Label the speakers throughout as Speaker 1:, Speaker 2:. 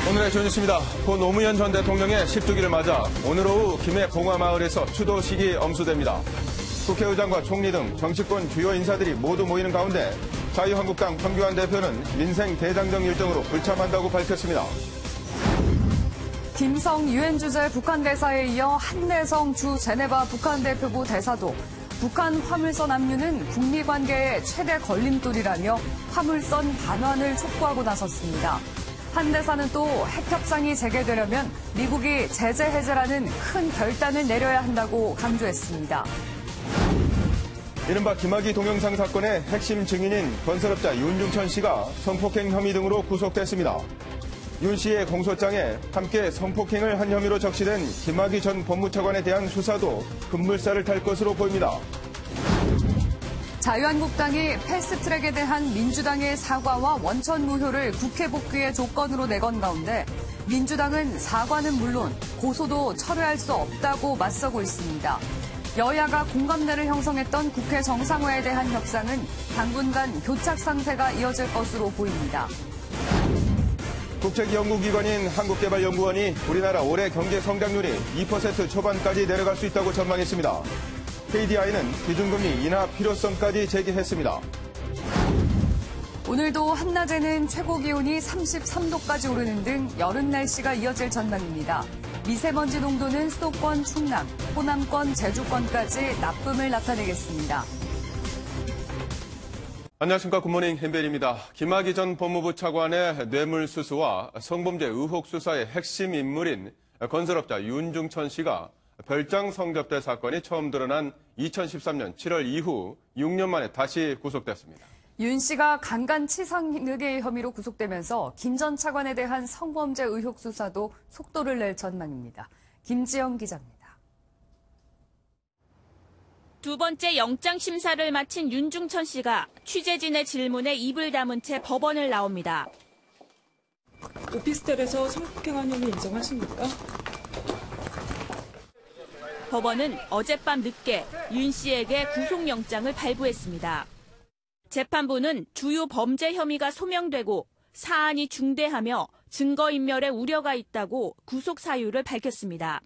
Speaker 1: 오늘의 주뉴스입니다. 고 노무현 전 대통령의 10주기를 맞아 오늘 오후 김해 봉화마을에서 추도식이 엄수됩니다. 국회의장과 총리 등 정치권 주요 인사들이 모두 모이는 가운데 자유한국당 황교안 대표는 민생 대장정 일정으로 불참한다고 밝혔습니다.
Speaker 2: 김성 유엔 주재 북한 대사에 이어 한내성 주 제네바 북한 대표부 대사도 북한 화물선 압류는 북미 관계의 최대 걸림돌이라며 화물선 반환을 촉구하고 나섰습니다. 한 대사는 또 핵협상이 재개되려면 미국이 제재 해제라는 큰 결단을 내려야 한다고 강조했습니다.
Speaker 1: 이른바 김학의 동영상 사건의 핵심 증인인 건설업자 윤중천 씨가 성폭행 혐의 등으로 구속됐습니다. 윤 씨의 공소장에 함께 성폭행을 한 혐의로 적시된 김학의 전 법무차관에 대한 수사도 급물살을 탈 것으로 보입니다.
Speaker 2: 자유한국당이 패스트트랙에 대한 민주당의 사과와 원천 무효를 국회 복귀의 조건으로 내건 가운데 민주당은 사과는 물론 고소도 철회할 수 없다고 맞서고 있습니다. 여야가 공감대를 형성했던 국회 정상화에 대한 협상은 당분간 교착 상태가 이어질 것으로 보입니다.
Speaker 1: 국책연구기관인 한국개발연구원이 우리나라 올해 경제 성장률이 2% 초반까지 내려갈 수 있다고 전망했습니다. KDI는 기준금리 인하 필요성까지 제기했습니다.
Speaker 2: 오늘도 한낮에는 최고 기온이 33도까지 오르는 등 여름 날씨가 이어질 전망입니다. 미세먼지 농도는 수도권, 충남, 호남권, 제주권까지 나쁨을 나타내겠습니다.
Speaker 1: 안녕하십니까. 굿모닝 햄벨입니다. 김학의 전 법무부 차관의 뇌물수수와 성범죄 의혹 수사의 핵심 인물인 건설업자 윤중천 씨가 별장 성접대 사건이 처음 드러난 2013년 7월 이후 6년 만에 다시 구속됐습니다.
Speaker 2: 윤 씨가 강간치상 등의 혐의로 구속되면서 김 전 차관에 대한 성범죄 의혹 수사도 속도를 낼 전망입니다. 김지영 기자입니다.
Speaker 3: 두 번째 영장 심사를 마친 윤중천 씨가 취재진의 질문에 입을 다문 채 법원을 나옵니다.
Speaker 4: 오피스텔에서 성폭행한 혐의 인정하십니까?
Speaker 3: 법원은 어젯밤 늦게 윤 씨에게 구속영장을 발부했습니다. 재판부는 주요 범죄 혐의가 소명되고 사안이 중대하며 증거인멸의 우려가 있다고 구속 사유를 밝혔습니다.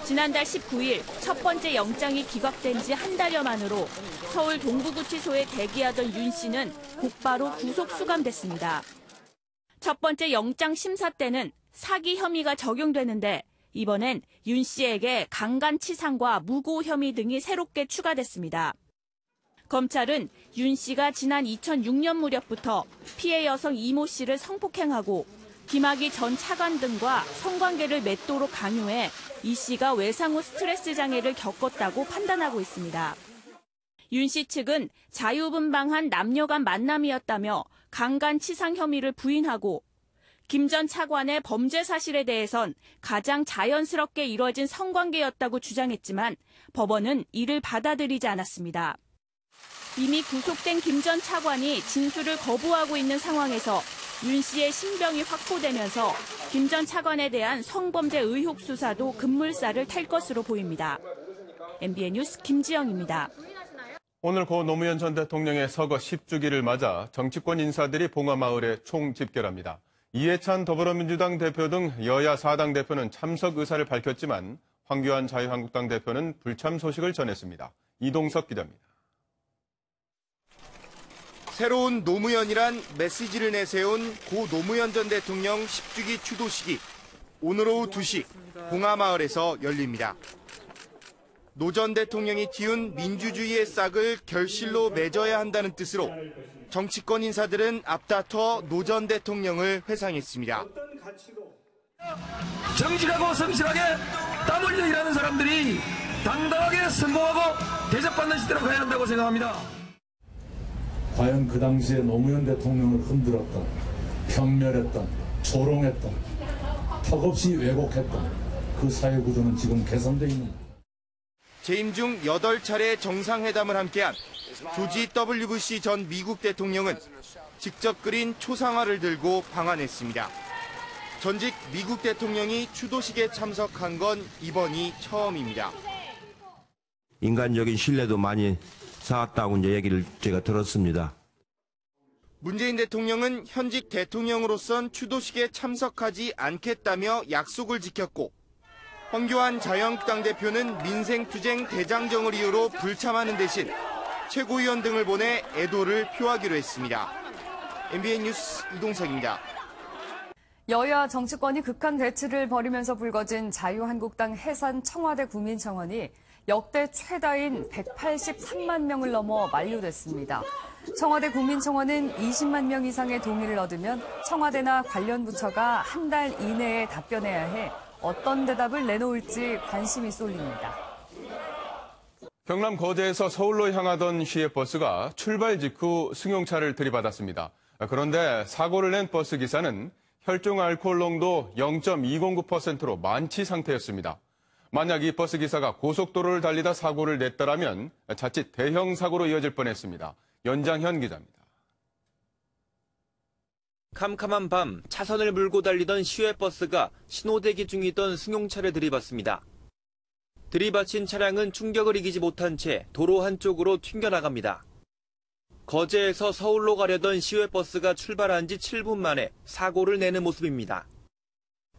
Speaker 3: 지난달 19일 첫 번째 영장이 기각된 지 한 달여 만으로 서울 동부구치소에 대기하던 윤 씨는 곧바로 구속 수감됐습니다. 첫 번째 영장 심사 때는 사기 혐의가 적용되는데 이번엔 윤 씨에게 강간치상과 무고 혐의 등이 새롭게 추가됐습니다. 검찰은 윤 씨가 지난 2006년 무렵부터 피해 여성 이모 씨를 성폭행하고 김학의 전 차관 등과 성관계를 맺도록 강요해 이 씨가 외상 후 스트레스 장애를 겪었다고 판단하고 있습니다. 윤 씨 측은 자유분방한 남녀 간 만남이었다며 강간치상 혐의를 부인하고 김 전 차관의 범죄 사실에 대해선 가장 자연스럽게 이뤄진 성관계였다고 주장했지만 법원은 이를 받아들이지 않았습니다. 이미 구속된 김 전 차관이 진술을 거부하고 있는 상황에서 윤 씨의 신병이 확보되면서 김 전 차관에 대한 성범죄 의혹 수사도 급물살을 탈 것으로 보입니다. MBN 뉴스 김지영입니다.
Speaker 1: 오늘 고 노무현 전 대통령의 서거 10주기를 맞아 정치권 인사들이 봉화마을에 총집결합니다. 이해찬 더불어민주당 대표 등 여야 4당 대표는 참석 의사를 밝혔지만 황교안 자유한국당 대표는 불참 소식을 전했습니다. 이동석 기자입니다.
Speaker 5: 새로운 노무현이란 메시지를 내세운 고 노무현 전 대통령 10주기 추도식이 오늘 오후 2시 봉화마을에서 열립니다. 노 전 대통령이 틔운 민주주의의 싹을 결실로 맺어야 한다는 뜻으로 정치권 인사들은 앞다퉈 노 전 대통령을 회상했습니다.
Speaker 6: 정직하고 성실하게 땀 흘려 일하는 사람들이 당당하게 성공하고 대접받는 시대로 가야 한다고 생각합니다.
Speaker 7: 과연 그 당시에 노무현 대통령을 흔들었던, 평멸했던, 조롱했던, 턱없이 왜곡했던 그 사회구조는 지금 개선되어 있는가?
Speaker 5: 재임 중 8차례 정상회담을 함께한 조지 W. 부시 전 미국 대통령은 직접 그린 초상화를 들고 방한했습니다. 전직 미국 대통령이 추도식에 참석한 건 이번이 처음입니다.
Speaker 8: 인간적인 신뢰도 많이 쌓았다고 이제 얘기를 제가 들었습니다.
Speaker 5: 문재인 대통령은 현직 대통령으로선 추도식에 참석하지 않겠다며 약속을 지켰고 황교안 자유한국당 대표는 민생투쟁 대장정을 이유로 불참하는 대신 최고위원 등을 보내 애도를 표하기로 했습니다. MBN 뉴스 이동석입니다.
Speaker 2: 여야 정치권이 극한 대치를 벌이면서 불거진 자유한국당 해산 청와대 국민청원이 역대 최다인 183만 명을 넘어 만료됐습니다. 청와대 국민청원은 20만 명 이상의 동의를 얻으면 청와대나 관련 부처가 한 달 이내에 답변해야 해 어떤 대답을 내놓을지 관심이 쏠립니다.
Speaker 1: 경남 거제에서 서울로 향하던 시외버스가 출발 직후 승용차를 들이받았습니다. 그런데 사고를 낸 버스 기사는 혈중 알코올 농도 0.209%로 만취 상태였습니다. 만약 이 버스 기사가 고속도로를 달리다 사고를 냈더라면 자칫 대형 사고로 이어질 뻔했습니다. 연장현 기자입니다.
Speaker 8: 캄캄한 밤 차선을 물고 달리던 시외버스가 신호대기 중이던 승용차를 들이받습니다. 들이받친 차량은 충격을 이기지 못한 채 도로 한쪽으로 튕겨나갑니다. 거제에서 서울로 가려던 시외버스가 출발한 지 7분 만에 사고를 내는 모습입니다.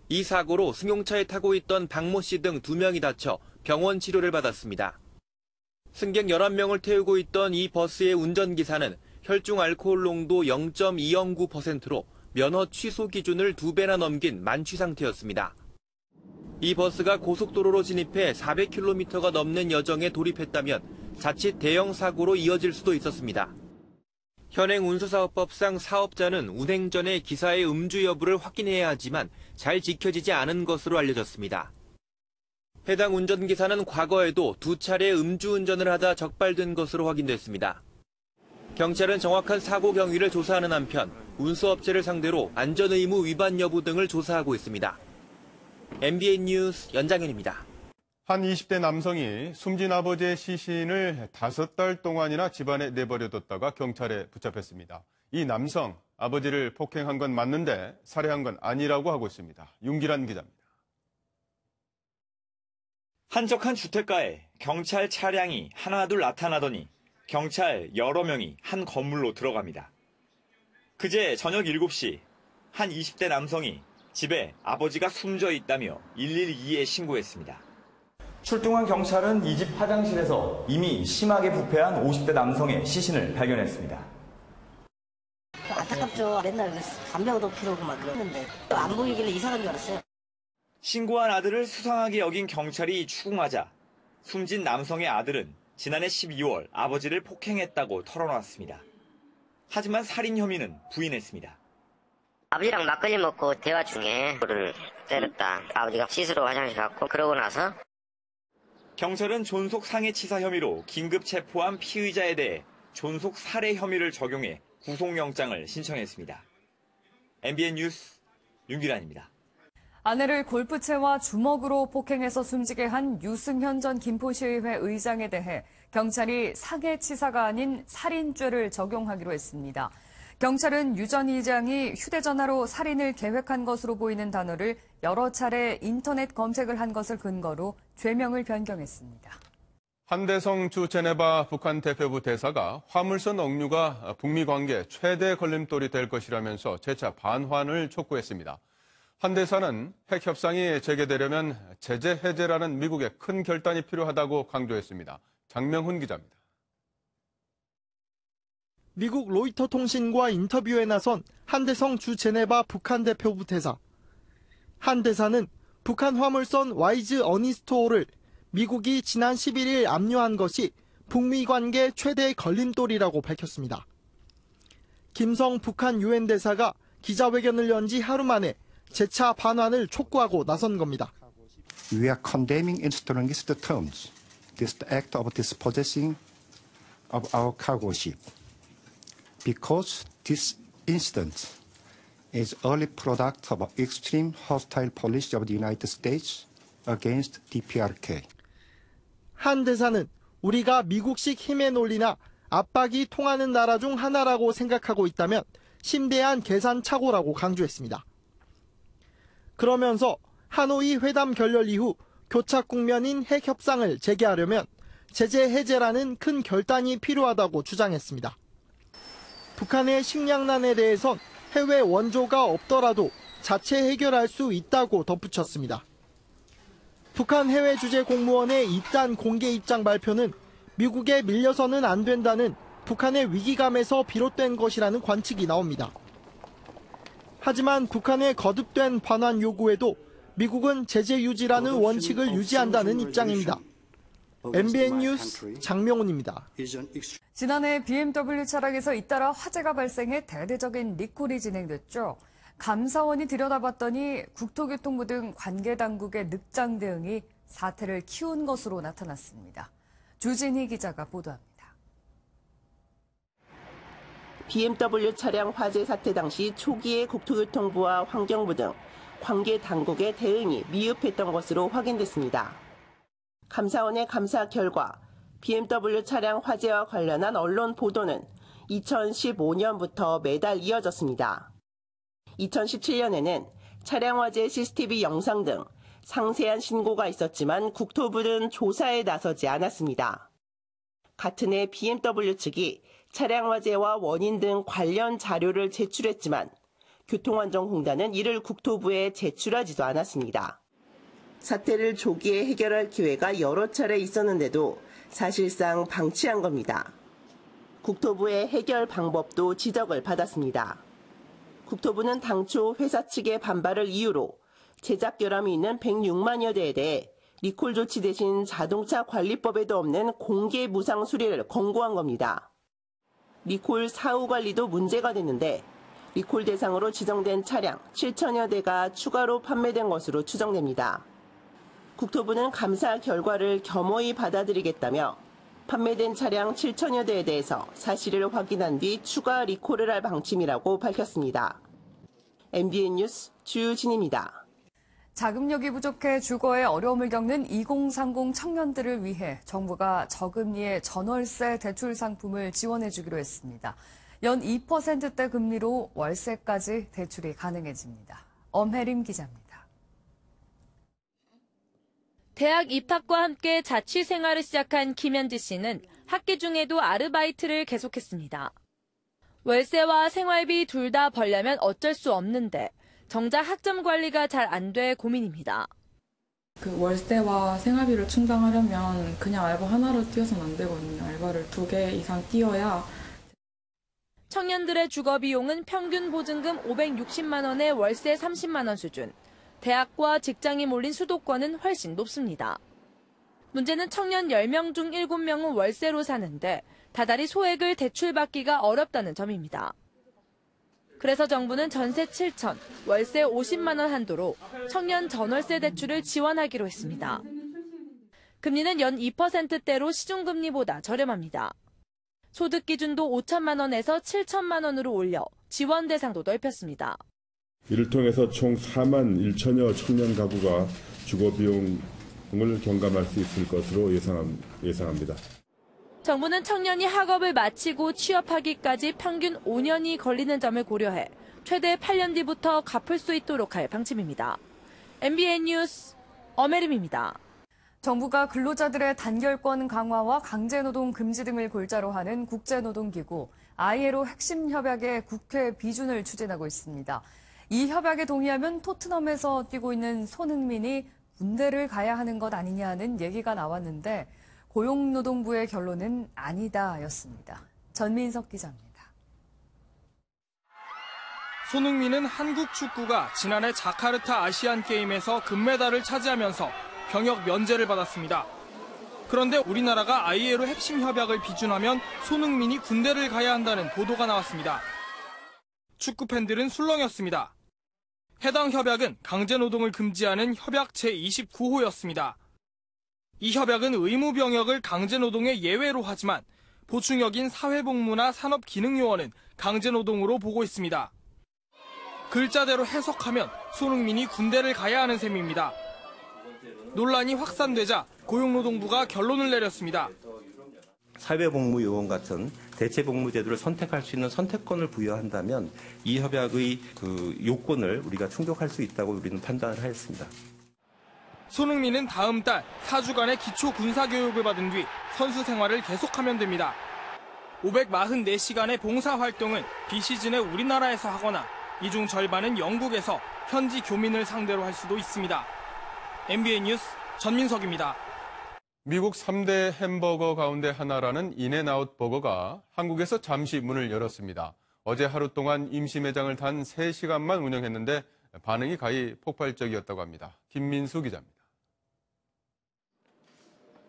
Speaker 8: 이 사고로 승용차에 타고 있던 박모 씨 등 2명이 다쳐 병원 치료를 받았습니다. 승객 11명을 태우고 있던 이 버스의 운전기사는 혈중 알코올 농도 0.209%로 면허 취소 기준을 2배나 넘긴 만취 상태였습니다. 이 버스가 고속도로로 진입해 400km가 넘는 여정에 돌입했다면 자칫 대형 사고로 이어질 수도 있었습니다. 현행 운수사업법상 사업자는 운행 전에 기사의 음주 여부를 확인해야 하지만 잘 지켜지지 않은 것으로 알려졌습니다. 해당 운전기사는 과거에도 2차례 음주운전을 하다 적발된 것으로 확인됐습니다. 경찰은 정확한 사고 경위를 조사하는 한편 운수업체를 상대로 안전의무 위반 여부 등을 조사하고 있습니다. MBN 뉴스 연장현입니다.
Speaker 1: 한 20대 남성이 숨진 아버지의 시신을 5달 동안이나 집안에 내버려뒀다가 경찰에 붙잡혔습니다. 이 남성, 아버지를 폭행한 건 맞는데 살해한 건 아니라고 하고 있습니다. 윤기란 기자입니다.
Speaker 9: 한적한 주택가에 경찰 차량이 하나둘 나타나더니 경찰 여러 명이 한 건물로 들어갑니다. 그제 저녁 7시 한 20대 남성이 집에 아버지가 숨져 있다며 112에 신고했습니다. 출동한 경찰은 이 집 화장실에서 이미 심하게 부패한 50대 남성의 시신을 발견했습니다.
Speaker 10: 안타깝죠. 맨날 담배도 피우고 막 그랬는데 안 보이길래 이사간 줄 알았어요.
Speaker 9: 신고한 아들을 수상하게 여긴 경찰이 추궁하자 숨진 남성의 아들은 지난해 12월 아버지를 폭행했다고 털어놨습니다. 하지만 살인 혐의는 부인했습니다.
Speaker 10: 아버지랑 막걸리 먹고 대화 중에 그를 때렸다. 아버지가 씻으러 화장실 갔고 그러고 나서
Speaker 9: 경찰은 존속 상해치사 혐의로 긴급 체포한 피의자에 대해 존속 살해 혐의를 적용해 구속영장을 신청했습니다. MBN 뉴스 윤기란입니다.
Speaker 2: 아내를 골프채와 주먹으로 폭행해서 숨지게 한 유승현 전 김포시의회 의장에 대해 경찰이 상해치사가 아닌 살인죄를 적용하기로 했습니다. 경찰은 유 전 의장이 휴대전화로 살인을 계획한 것으로 보이는 단어를 여러 차례 인터넷 검색을 한 것을 근거로 죄명을 변경했습니다.
Speaker 1: 한대성 주 제네바 북한 대표부 대사가 화물선 억류가 북미 관계 최대 걸림돌이 될 것이라면서 재차 반환을 촉구했습니다. 한 대사는 핵 협상이 재개되려면 제재 해제라는 미국의 큰 결단이 필요하다고 강조했습니다. 장명훈 기자입니다.
Speaker 11: 미국 로이터 통신과 인터뷰에 나선 한대성 주 제네바 북한 대표부 대사. 한 대사는 북한 화물선 와이즈 어니스토호를 미국이 지난 11일 압류한 것이 북미 관계 최대 걸림돌이라고 밝혔습니다. 김성 북한 유엔 대사가 기자회견을 연 지 하루 만에 재차 반환을 촉구하고 나선 겁니다.
Speaker 12: We are condemning in strongest terms this act of dispossessing of our cargo ship. Because this incident is early product of extreme hostile policy of the United States against DPRK.
Speaker 11: 한 대사는 우리가 미국식 힘의 논리나 압박이 통하는 나라 중 하나라고 생각하고 있다면 심대한 계산 착오라고 강조했습니다. 그러면서 하노이 회담 결렬 이후 교착 국면인 핵 협상을 재개하려면 제재 해제라는 큰 결단이 필요하다고 주장했습니다. 북한의 식량난에 대해선 해외 원조가 없더라도 자체 해결할 수 있다고 덧붙였습니다. 북한 해외주재공무원의 이딴 공개 입장 발표는 미국에 밀려서는 안 된다는 북한의 위기감에서 비롯된 것이라는 관측이 나옵니다. 하지만 북한의 거듭된 반환 요구에도 미국은 제재 유지라는 원칙을 유지한다는 입장입니다. MBN 뉴스 장명훈입니다.
Speaker 2: 지난해 BMW 차량에서 잇따라 화재가 발생해 대대적인 리콜이 진행됐죠. 감사원이 들여다봤더니 국토교통부 등 관계당국의 늑장 대응이 사태를 키운 것으로 나타났습니다. 주진희 기자가 보도합니다.
Speaker 13: BMW 차량 화재 사태 당시 초기에 국토교통부와 환경부 등 관계 당국의 대응이 미흡했던 것으로 확인됐습니다. 감사원의 감사 결과 BMW 차량 화재와 관련한 언론 보도는 2015년부터 매달 이어졌습니다. 2017년에는 차량 화재 CCTV 영상 등 상세한 신고가 있었지만 국토부는 조사에 나서지 않았습니다. 같은 해 BMW 측이 차량 화재와 원인 등 관련 자료를 제출했지만 교통안전공단은 이를 국토부에 제출하지도 않았습니다. 사태를 조기에 해결할 기회가 여러 차례 있었는데도 사실상 방치한 겁니다. 국토부의 해결 방법도 지적을 받았습니다. 국토부는 당초 회사 측의 반발을 이유로 제작 결함이 있는 106만여 대에 대해 리콜 조치 대신 자동차 관리법에도 없는 공개 무상 수리를 권고한 겁니다. 리콜 사후 관리도 문제가 됐는데 리콜 대상으로 지정된 차량 7천여 대가 추가로 판매된 것으로 추정됩니다. 국토부는 감사 결과를 겸허히 받아들이겠다며 판매된 차량 7천여 대에 대해서 사실을 확인한 뒤 추가 리콜을 할 방침이라고 밝혔습니다. MBN 뉴스 주진입니다.
Speaker 2: 자금력이 부족해 주거에 어려움을 겪는 2030 청년들을 위해 정부가 저금리의 전월세 대출 상품을 지원해주기로 했습니다. 연 2%대 금리로 월세까지 대출이 가능해집니다. 엄혜림 기자입니다.
Speaker 14: 대학 입학과 함께 자취 생활을 시작한 김현지 씨는 학기 중에도 아르바이트를 계속했습니다. 월세와 생활비 둘 다 벌려면 어쩔 수 없는데 정작 학점 관리가 잘 안 돼 고민입니다.
Speaker 4: 그 월세와 생활비를 충당하려면 그냥 알바 하나로 뛰어서는 안 되거든요. 알바를 2개 이상 뛰어야.
Speaker 14: 청년들의 주거 비용은 평균 보증금 560만 원에 월세 30만 원 수준. 대학과 직장이 몰린 수도권은 훨씬 높습니다. 문제는 청년 10명 중 7명은 월세로 사는데 다달이 소액을 대출받기가 어렵다는 점입니다. 그래서 정부는 전세 7천, 월세 50만 원 한도로 청년 전월세 대출을 지원하기로 했습니다. 금리는 연 2%대로 시중금리보다 저렴합니다. 소득 기준도 5천만 원에서 7천만 원으로 올려 지원 대상도 넓혔습니다.
Speaker 15: 이를 통해서 총 4만 1천여 청년 가구가 주거 비용을 경감할 수 있을 것으로 예상합니다.
Speaker 14: 정부는 청년이 학업을 마치고 취업하기까지 평균 5년이 걸리는 점을 고려해 최대 8년 뒤부터 갚을 수 있도록 할 방침입니다. MBN 뉴스 엄혜림입니다.
Speaker 2: 정부가 근로자들의 단결권 강화와 강제노동 금지 등을 골자로 하는 국제노동기구 ILO 핵심 협약의 국회 비준을 추진하고 있습니다. 이 협약에 동의하면 토트넘에서 뛰고 있는 손흥민이 군대를 가야 하는 것 아니냐는 얘기가 나왔는데 고용노동부의 결론은 아니다였습니다. 전민석 기자입니다.
Speaker 16: 손흥민은 한국 축구가 지난해 자카르타 아시안게임에서 금메달을 차지하면서 병역 면제를 받았습니다. 그런데 우리나라가 ILO 핵심 협약을 비준하면 손흥민이 군대를 가야 한다는 보도가 나왔습니다. 축구 팬들은 술렁였습니다. 해당 협약은 강제노동을 금지하는 협약 제29호였습니다. 이 협약은 의무 병역을 강제노동의 예외로 하지만 보충역인 사회복무나 산업기능요원은 강제노동으로 보고 있습니다. 글자대로 해석하면 손흥민이 군대를 가야 하는 셈입니다. 논란이 확산되자 고용노동부가 결론을 내렸습니다.
Speaker 17: 사회복무요원 같은 대체복무제도를 선택할 수 있는 선택권을 부여한다면 이 협약의 요건을 우리가 충족할 수 있다고 우리는 판단을 하였습니다.
Speaker 16: 손흥민은 다음 달 4주간의 기초 군사교육을 받은 뒤 선수 생활을 계속하면 됩니다. 544시간의 봉사활동은 비시즌에 우리나라에서 하거나 이 중 절반은 영국에서 현지 교민을 상대로 할 수도 있습니다. MBN 뉴스 전민석입니다.
Speaker 1: 미국 3대 햄버거 가운데 하나라는 인앤아웃 버거가 한국에서 잠시 문을 열었습니다. 어제 하루 동안 임시 매장을 단 3시간만 운영했는데 반응이 가히 폭발적이었다고 합니다. 김민수 기자입니다.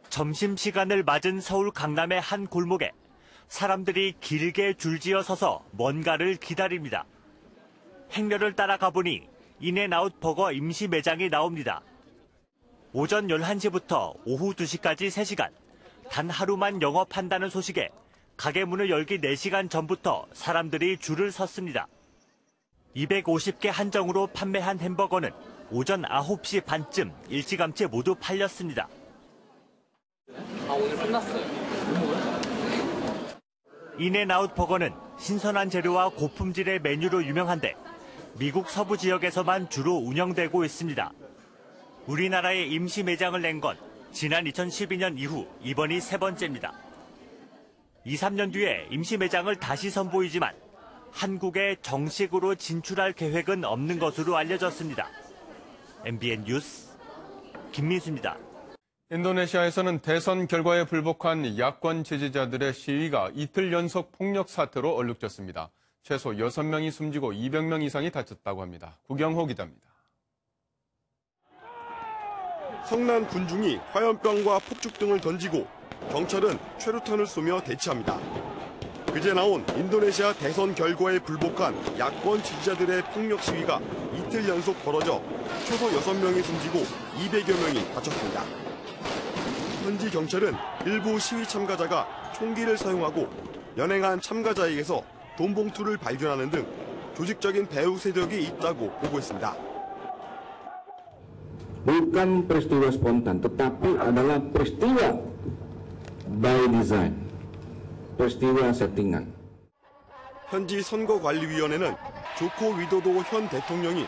Speaker 18: 점심시간을 맞은 서울 강남의 한 골목에 사람들이 길게 줄지어 서서 뭔가를 기다립니다. 행렬을 따라가 보니 인앤아웃 버거 임시 매장이 나옵니다. 오전 11시부터 오후 2시까지 3시간, 단 하루만 영업한다는 소식에 가게 문을 열기 4시간 전부터 사람들이 줄을 섰습니다. 250개 한정으로 판매한 햄버거는 오전 9시 반쯤 일찌감치 모두 팔렸습니다.
Speaker 16: 오늘 끝났어요.
Speaker 18: 인앤아웃 버거는 신선한 재료와 고품질의 메뉴로 유명한데 미국 서부 지역에서만 주로 운영되고 있습니다. 우리나라에 임시 매장을 낸 건 지난 2012년 이후 이번이 3번째입니다. 2, 3년 뒤에 임시 매장을 다시 선보이지만 한국에 정식으로 진출할 계획은 없는 것으로 알려졌습니다. MBN 뉴스 김민수입니다.
Speaker 1: 인도네시아에서는 대선 결과에 불복한 야권 지지자들의 시위가 이틀 연속 폭력 사태로 얼룩졌습니다. 최소 6명이 숨지고 200명 이상이 다쳤다고 합니다. 구경호 기자입니다.
Speaker 19: 성난 군중이 화염병과 폭죽 등을 던지고 경찰은 최루탄을 쏘며 대치합니다. 그제 나온 인도네시아 대선 결과에 불복한 야권 지지자들의 폭력 시위가 이틀 연속 벌어져 최소 6명이 숨지고 200여 명이 다쳤습니다. 현지 경찰은 일부 시위 참가자가 총기를 사용하고 연행한 참가자에게서 돈 봉투를 발견하는 등 조직적인 배후 세력이 있다고 보고했습니다.
Speaker 20: Bukan peristiwa spontan, tetapi adalah peristiwa by design, peristiwa settingan.
Speaker 19: 현지 선거관리위원회는 조코 위도도 현 대통령이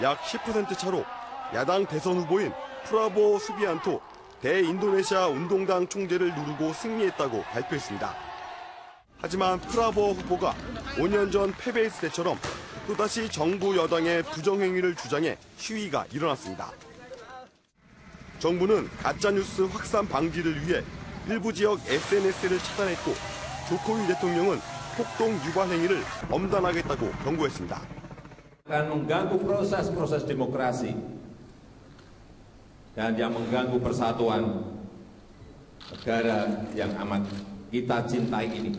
Speaker 19: 약 10% 차로 야당 대선 후보인 프라보 수비안토 대인도네시아 운동당 총재를 누르고 승리했다고 발표했습니다. 하지만 프라보 후보가 5년 전 패배했을 때처럼 또다시 정부 여당의 부정행위를 주장해 시위가 일어났습니다. 정부는 가짜뉴스 확산 방지를 위해 일부 지역 SNS를 차단했고 조코위 대통령은 폭동 유발 행위를 엄단하겠다고 경고했습니다.
Speaker 21: akan mengganggu proses demokrasi dan yang mengganggu persatuan negara yang amat kita cintai ini.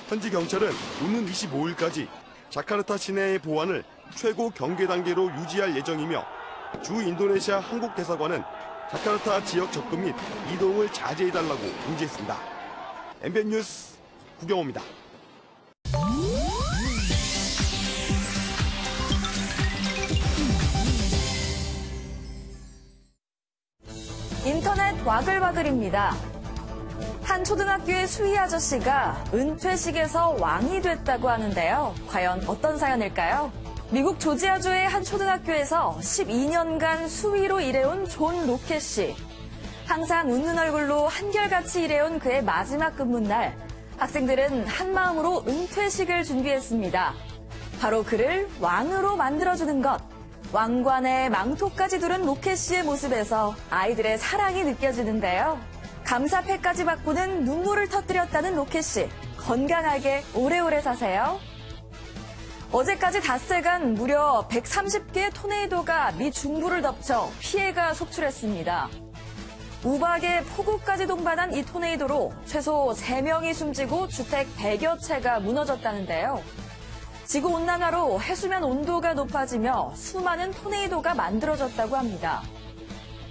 Speaker 19: 현지 경찰은 오는 25일까지 자카르타 시내의 보안을 최고 경계 단계로 유지할 예정이며 주 인도네시아 한국 대사관은 자카르타 지역 접근 및 이동을 자제해달라고 공지했습니다. MBN 뉴스 구경호입니다.
Speaker 22: 인터넷 와글와글입니다. 한 초등학교의 수희 아저씨가 은퇴식에서 왕이 됐다고 하는데요. 과연 어떤 사연일까요? 미국 조지아주의 한 초등학교에서 12년간 수위로 일해온 존 로켓 씨. 항상 웃는 얼굴로 한결같이 일해온 그의 마지막 근무날, 학생들은 한마음으로 은퇴식을 준비했습니다. 바로 그를 왕으로 만들어주는 것. 왕관에 망토까지 두른 로켓 씨의 모습에서 아이들의 사랑이 느껴지는데요. 감사패까지 받고는 눈물을 터뜨렸다는 로켓 씨. 건강하게 오래오래 사세요. 어제까지 닷새간 무려 130개의 토네이도가 미 중부를 덮쳐 피해가 속출했습니다. 우박에 폭우까지 동반한 이 토네이도로 최소 3명이 숨지고 주택 100여 채가 무너졌다는데요. 지구온난화로 해수면 온도가 높아지며 수많은 토네이도가 만들어졌다고 합니다.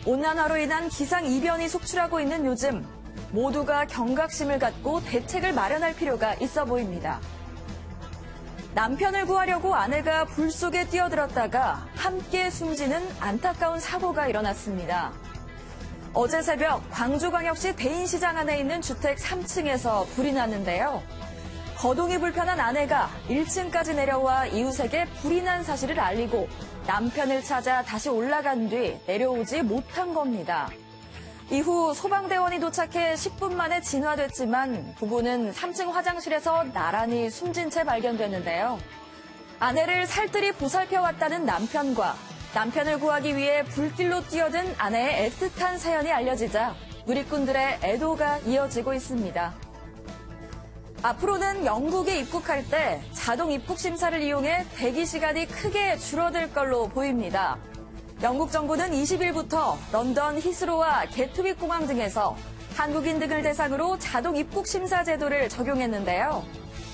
Speaker 22: 온난화로 인한 기상이변이 속출하고 있는 요즘 모두가 경각심을 갖고 대책을 마련할 필요가 있어 보입니다. 남편을 구하려고 아내가 불 속에 뛰어들었다가 함께 숨지는 안타까운 사고가 일어났습니다. 어제 새벽 광주광역시 대인시장 안에 있는 주택 3층에서 불이 났는데요. 거동이 불편한 아내가 1층까지 내려와 이웃에게 불이 난 사실을 알리고 남편을 찾아 다시 올라간 뒤 내려오지 못한 겁니다. 이후 소방대원이 도착해 10분 만에 진화됐지만 부부는 3층 화장실에서 나란히 숨진 채 발견됐는데요. 아내를 살뜰히 보살펴왔다는 남편과 남편을 구하기 위해 불길로 뛰어든 아내의 애틋한 사연이 알려지자 누리꾼들의 애도가 이어지고 있습니다. 앞으로는 영국에 입국할 때 자동 입국 심사를 이용해 대기 시간이 크게 줄어들 걸로 보입니다. 영국 정부는 20일부터 런던 히스로와 게트윅 공항 등에서 한국인 등을 대상으로 자동 입국 심사 제도를 적용했는데요.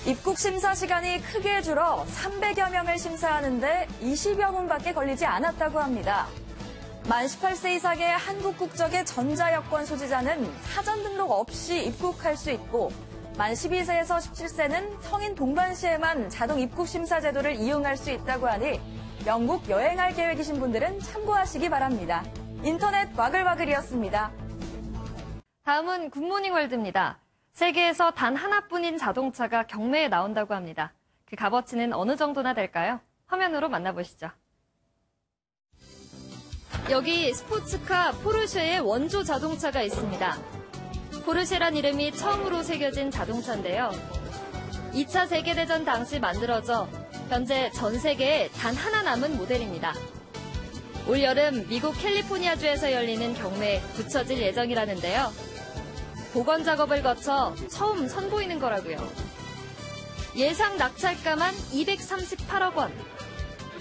Speaker 22: 입국 심사 시간이 크게 줄어 300여 명을 심사하는데 20여 분밖에 걸리지 않았다고 합니다. 만 18세 이상의 한국 국적의 전자여권 소지자는 사전 등록 없이 입국할 수 있고 만 12세에서 17세는 성인 동반 시에만 자동 입국 심사 제도를 이용할 수 있다고 하니 영국 여행할 계획이신 분들은 참고하시기 바랍니다. 인터넷 와글와글이었습니다.
Speaker 3: 다음은 굿모닝 월드입니다. 세계에서 단 하나뿐인 자동차가 경매에 나온다고 합니다. 그 값어치는 어느 정도나 될까요? 화면으로 만나보시죠. 여기 스포츠카 포르쉐의 원조 자동차가 있습니다. 포르쉐란 이름이 처음으로 새겨진 자동차인데요. 2차 세계대전 당시 만들어져 현재 전 세계에 단 하나 남은 모델입니다. 올 여름 미국 캘리포니아주에서 열리는 경매에 붙여질 예정이라는데요. 복원 작업을 거쳐 처음 선보이는 거라고요. 예상 낙찰가만 238억 원.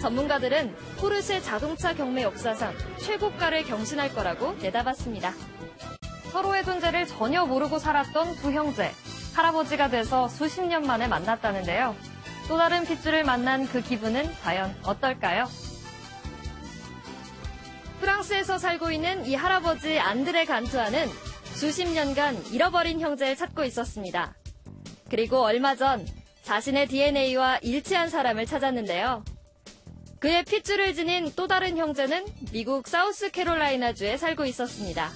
Speaker 3: 전문가들은 포르쉐 자동차 경매 역사상 최고가를 경신할 거라고 내다봤습니다. 서로의 존재를 전혀 모르고 살았던 두 형제. 할아버지가 돼서 수십 년 만에 만났다는데요. 또 다른 핏줄을 만난 그 기분은 과연 어떨까요? 프랑스에서 살고 있는 이 할아버지 안드레 간투아는 수십 년간 잃어버린 형제를 찾고 있었습니다. 그리고 얼마 전 자신의 DNA와 일치한 사람을 찾았는데요. 그의 핏줄을 지닌 또 다른 형제는 미국 사우스캐롤라이나주에 살고 있었습니다.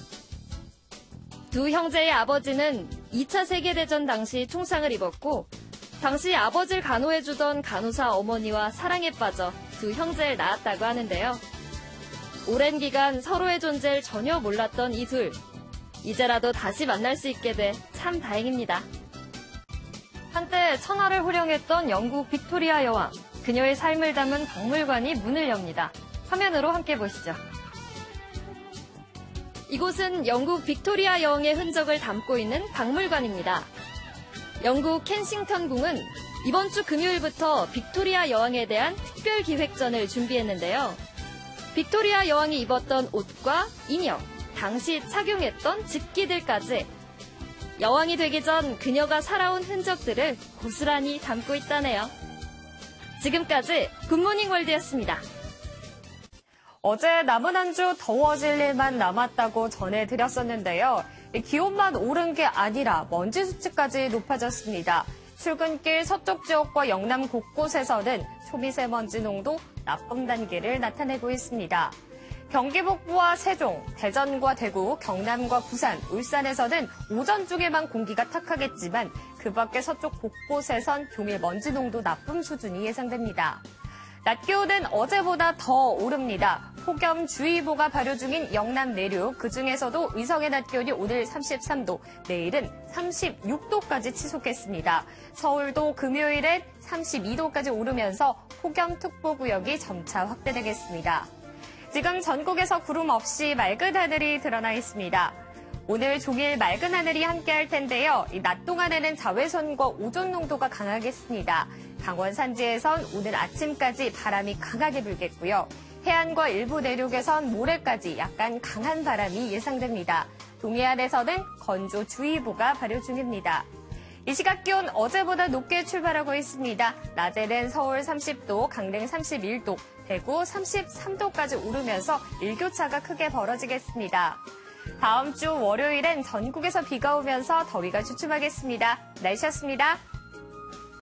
Speaker 3: 두 형제의 아버지는 2차 세계대전 당시 총상을 입었고 당시 아버지를 간호해주던 간호사 어머니와 사랑에 빠져 두 형제를 낳았다고 하는데요. 오랜 기간 서로의 존재를 전혀 몰랐던 이 둘. 이제라도 다시 만날 수 있게 돼 참 다행입니다. 한때 천하를 호령했던 영국 빅토리아 여왕. 그녀의 삶을 담은 박물관이 문을 엽니다. 화면으로 함께 보시죠. 이곳은 영국 빅토리아 여왕의 흔적을 담고 있는 박물관입니다. 영국 켄싱턴 궁은 이번 주 금요일부터 빅토리아 여왕에 대한 특별 기획전을 준비했는데요. 빅토리아 여왕이 입었던 옷과 인형, 당시 착용했던 집기들까지 여왕이 되기 전 그녀가 살아온 흔적들을 고스란히 담고 있다네요. 지금까지 굿모닝 월드였습니다. 어제 남은 한 주 더워질 일만 남았다고 전해드렸었는데요. 기온만 오른 게 아니라 먼지 수치까지 높아졌습니다. 출근길 서쪽 지역과 영남 곳곳에서는 초미세먼지 농도 나쁨 단계를 나타내고 있습니다. 경기 북부와 세종, 대전과 대구, 경남과 부산, 울산에서는 오전 중에만 공기가 탁하겠지만 그 밖의 서쪽 곳곳에선 종일 먼지 농도 나쁨 수준이 예상됩니다. 낮 기온은 어제보다 더 오릅니다. 폭염주의보가 발효 중인 영남 내륙, 그중에서도 의성의 낮 기온이 오늘 33도, 내일은 36도까지 치솟겠습니다. 서울도 금요일엔 32도까지 오르면서 폭염특보구역이 점차 확대되겠습니다. 지금 전국에서 구름 없이 맑은 하늘이 드러나 있습니다. 오늘 종일 맑은 하늘이 함께할 텐데요. 이 낮 동안에는 자외선과 오존 농도가 강하겠습니다. 강원 산지에선 오늘 아침까지 바람이 강하게 불겠고요. 해안과 일부 내륙에선 모레까지 약간 강한 바람이 예상됩니다. 동해안에서는 건조주의보가 발효 중입니다. 이 시각 기온 어제보다 높게 출발하고 있습니다. 낮에는 서울 30도, 강릉 31도, 대구 33도까지 오르면서 일교차가 크게 벌어지겠습니다. 다음 주 월요일엔 전국에서 비가 오면서 더위가 주춤하겠습니다. 날씨였습니다.